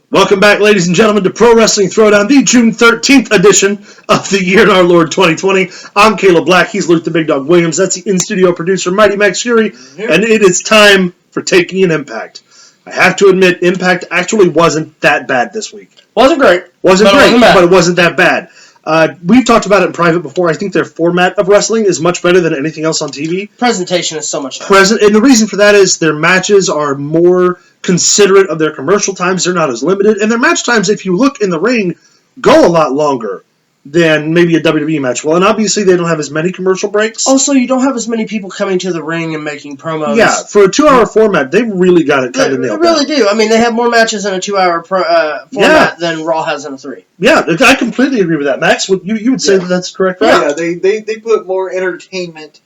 Welcome back, ladies and gentlemen, to Pro Wrestling Throwdown, the June 13th edition of the year in our Lord 2020. I'm Caleb Black. He's Luke the Big Dog Williams. That's the in-studio producer, Mighty Max Fury. And it is time for Taking an Impact. I have to admit, Impact actually wasn't that bad this week. Wasn't great. But it wasn't that bad. We've talked about it in private before. I think their format of wrestling is much better than anything else on TV. Presentation is so much better. And the reason for that is their matches are more considerate of their commercial times. They're not as limited. And their match times, if you look in the ring, go a lot longer than maybe a WWE match will. And obviously, they don't have as many commercial breaks. Also, you don't have as many people coming to the ring and making promos. Yeah, for a 2-hour format, they've really got it kind of nailed. They really do. I mean, they have more matches in a 2-hour format than Raw has in a 3. Yeah, I completely agree with that. Max, you would say that that's correct, right? Yeah, they put more entertainment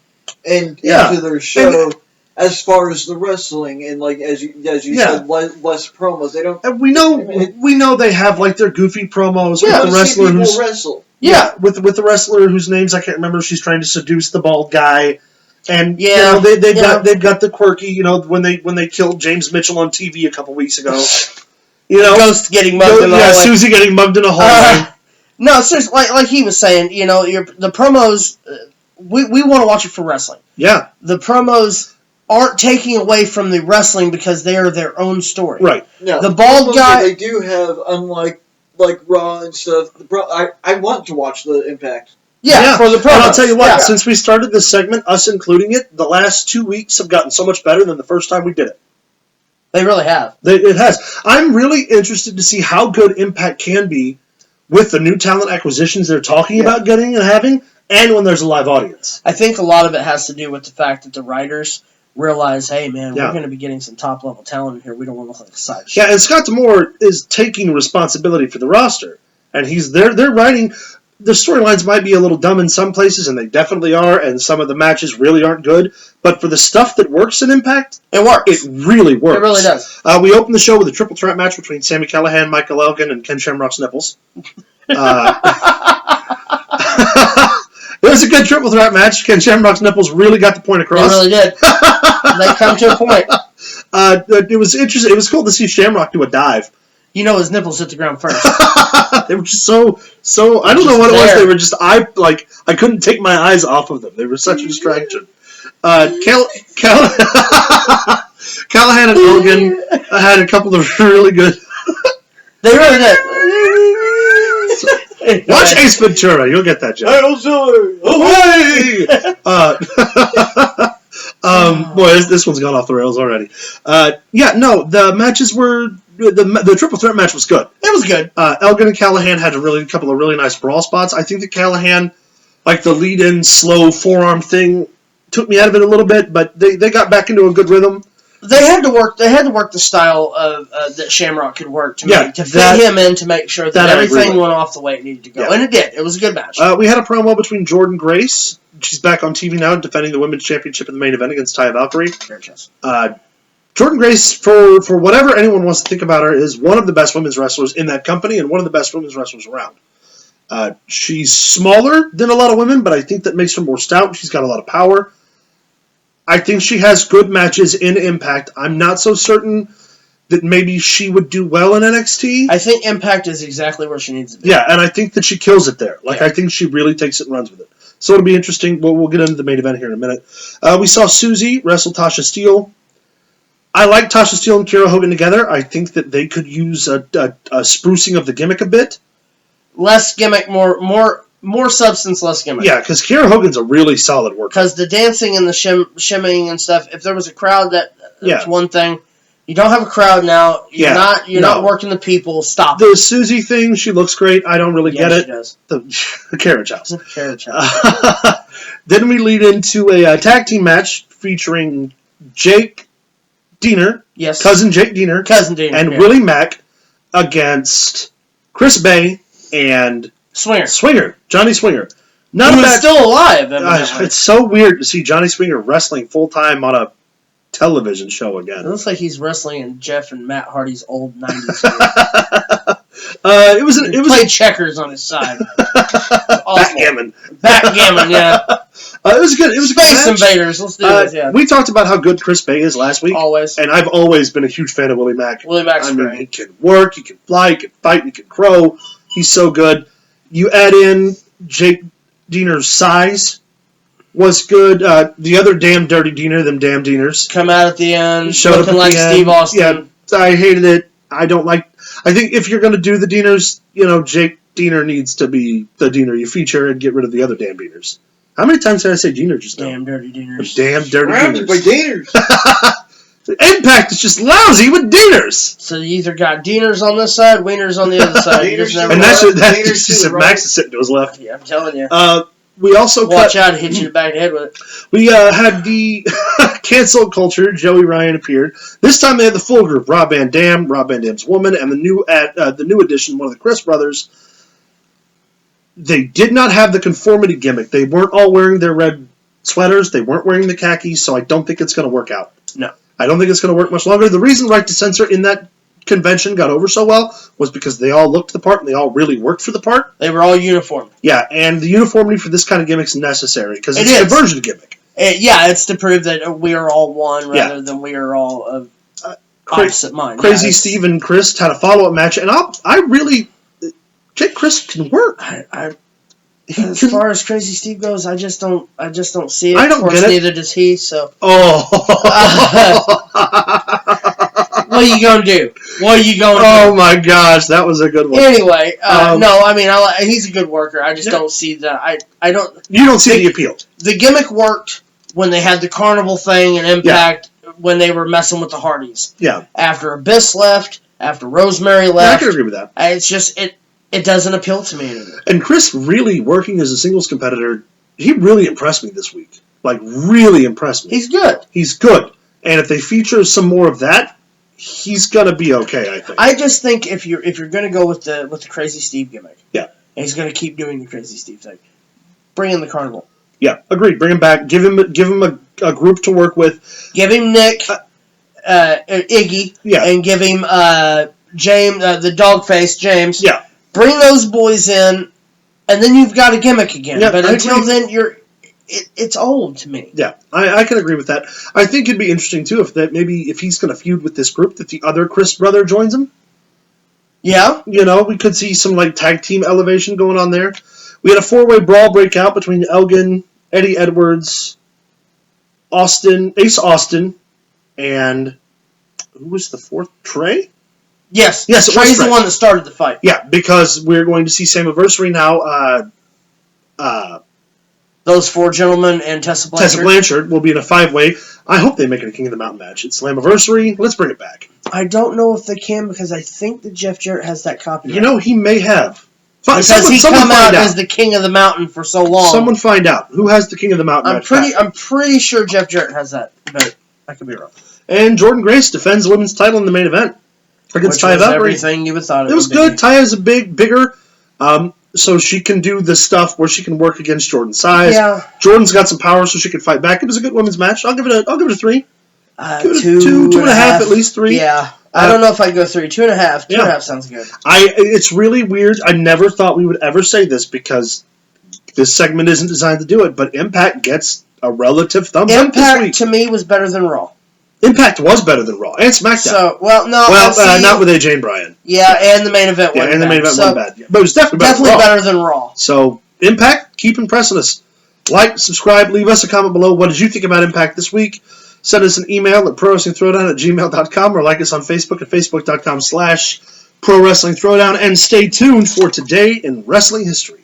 into their show. As far as the wrestling and as you said, less promos. They don't. And we know they have their goofy promos with the wrestler who's wrestle. Yeah, with the wrestler whose names I can't remember. She's trying to seduce the bald guy, and they've got the quirky. When they killed James Mitchell on TV a couple weeks ago. Ghost getting mugged in the hallway. Susie getting mugged in a hallway. No, seriously, like he was saying, the promos. We want to watch it for wrestling. Yeah, the promos aren't taking away from the wrestling because they are their own story. Right. No, the bald guy. They do have, unlike Raw and stuff. I want to watch the Impact. Yeah, for the promos. And I'll tell you what, since we started this segment, us including it, the last 2 weeks have gotten so much better than the first time we did it. They really have. It has. I'm really interested to see how good Impact can be with the new talent acquisitions they're talking about getting and having, and when there's a live audience. I think a lot of it has to do with the fact that the writers realize, hey, man, we're going to be getting some top-level talent in here. We don't want to look like a sideshow. Yeah, and Scott D'Amore is taking responsibility for the roster. And they're writing... The storylines might be a little dumb in some places, and they definitely are, and some of the matches really aren't good. But for the stuff that works in Impact... It works. It really works. It really does. We opened the show with a triple threat match between Sami Callihan, Michael Elgin, and Ken Shamrock's nipples. It was a good triple threat match. Ken Shamrock's nipples really got the point across. They really did. They come to a point. It was interesting. It was cool to see Shamrock do a dive. His nipples hit the ground first. They were just so. I don't know what it was. They were just. I couldn't take my eyes off of them. They were such a distraction. Callahan and Elgin had a couple of really good. They really did. Watch Ace Ventura. You'll get that, Joe. Away! Boy, this one's gone off the rails already. The matches were... The triple threat match was good. It was good. Elgin and Callahan had a couple of really nice brawl spots. I think that Callahan, the lead-in slow forearm thing, took me out of it a little bit, but they got back into a good rhythm. They had to work the style of that Shamrock could work to fit him in to make sure that everything went off the way it needed to go, and it did. It was a good match. We had a promo between Jordan Grace. She's back on TV now, defending the women's championship in the main event against Taya Valkyrie. Jordan Grace, for whatever anyone wants to think about her, is one of the best women's wrestlers in that company and one of the best women's wrestlers around. She's smaller than a lot of women, but I think that makes her more stout. She's got a lot of power. I think she has good matches in Impact. I'm not so certain that maybe she would do well in NXT. I think Impact is exactly where she needs to be. Yeah, and I think that she kills it there. I think she really takes it and runs with it. So it'll be interesting. We'll get into the main event here in a minute. We saw Susie wrestle Tasha Steele. I like Tasha Steele and Kiera Hogan together. I think that they could use a sprucing of the gimmick a bit. Less gimmick, more substance, less gimmick. Yeah, because Kiera Hogan's a really solid worker. Because the dancing and the shimmying and stuff, if there was a crowd, that's one thing. You don't have a crowd now. You're not working the people. Stop the Susie thing, she looks great. I don't really get it. She does. The carriage house. Carriage house. Then we lead into a tag team match featuring Jake Diener. Yes. Cousin Jake Diener. And Willie Mack against Chris Bay and Swinger. Johnny Swinger. He was still alive. It's so weird to see Johnny Swinger wrestling full-time on a television show again. It looks like he's wrestling in Jeff and Matt Hardy's old 90s. He played checkers on his side. Backgammon. Backgammon, yeah. was good. It was a good Space match. Invaders. Let's do this. Yeah. We talked about how good Chris Bay is last week. Always. And I've always been a huge fan of Willie Mack. Willie Mack's great. He can work, he can fly, he can fight, he can crow. He's so good. You add in Jake Diener's size was good. The other damn dirty Diener, them damn Dieners. Come out at the end, Showed looking like Steve Austin. Yeah, I hated it. I don't like... I think if you're going to do the Dieners, Jake Diener needs to be the Diener you feature and get rid of the other damn Dieners. How many times did I say Diener just now? Damn dirty Dieners. Damn dirty Surrounded by Dieners. Dieners. Impact is just lousy with Dieners. So you either got Dieners on this side, Wieners on the other side. And that's just if Max is sitting to his left. Yeah, I'm telling you. We also watch out, hit you in the back of the head with it. We had the cancel culture. Joey Ryan appeared. This time they had the full group: Rob Van Dam's woman, and the new addition, one of the Chris brothers. They did not have the conformity gimmick. They weren't all wearing their red sweaters. They weren't wearing the khakis, so I don't think it's going to work out. No. I don't think it's going to work much longer. The reason Right to Censor in that convention got over so well was because they all looked the part and they all really worked for the part. They were all uniform. Yeah, and the uniformity for this kind of gimmick is necessary because it's a conversion gimmick. It's to prove that we are all one rather than we are all of opposite mind. Crazy Steve and Chris had a follow-up match, and Jake Chris can work. As far as Crazy Steve goes, I just don't see it. I don't get it. Neither does he. So. Oh. What are you gonna do? Oh my gosh, that was a good one. Anyway, he's a good worker. I just don't see that. I don't. You don't see the appeal. The gimmick worked when they had the carnival thing and Impact when they were messing with the Hardys. Yeah. After Abyss left, after Rosemary left, I can agree with that. It's just it doesn't appeal to me anymore. And Chris really working as a singles competitor, he really impressed me this week. Like really impressed me. He's good. He's good. And if they feature some more of that, he's gonna be okay, I think. I just think if you're gonna go with the Crazy Steve gimmick, and he's gonna keep doing the Crazy Steve thing, bring in the Carnival. Yeah, agreed. Bring him back. Give him a group to work with. Give him Nick, Iggy, and give him James, the Dogface James. Yeah. Bring those boys in, and then you've got a gimmick again. Yeah, but until then, it's old to me. Yeah, I can agree with that. I think it'd be interesting too if he's going to feud with this group, that the other Chris brother joins him. Yeah, we could see some tag team elevation going on there. We had a 4-way brawl breakout between Elgin, Eddie Edwards, Ace Austin, and who was the fourth? Trey. Yes, Trey's the one that started the fight. Yeah, because we're going to see Slammiversary now. Those four gentlemen and Tessa Blanchard. Tessa Blanchard will be in a 5-way. I hope they make it a King of the Mountain match. It's Slammiversary. Let's bring it back. I don't know if they can because I think that Jeff Jarrett has that copyright. He may have. Because he's come out as the King of the Mountain for so long. Someone find out. Who has the King of the Mountain match back? I'm pretty sure Jeff Jarrett has that, but I could be wrong. And Jordan Grace defends the women's title in the main event against Taya Valkyrie. Everything you would thought it was good. Taya's bigger, so she can do the stuff where she can work against Jordan's size. Yeah. Jordan's got some power, so she can fight back. It was a good women's match. I'll give it a 3. Give it a 2.5 at least 3. Yeah. I don't know if I'd go 3. 2.5. 2.5 sounds good. It's really weird. I never thought we would ever say this because this segment isn't designed to do it, but Impact gets a relative thumbs up this week. Impact to me was better than Raw. Impact was better than Raw and SmackDown. So, not with AJ and Bryan. Yeah, and the main event wasn't bad. And the main event wasn't bad. But it was definitely better than Raw. So, Impact, keep impressing us. Like, subscribe, leave us a comment below. What did you think about Impact this week? Send us an email at prowrestlingthrowdown@gmail.com or like us on Facebook at facebook.com/prowrestlingthrowdown. And stay tuned for Today in Wrestling History.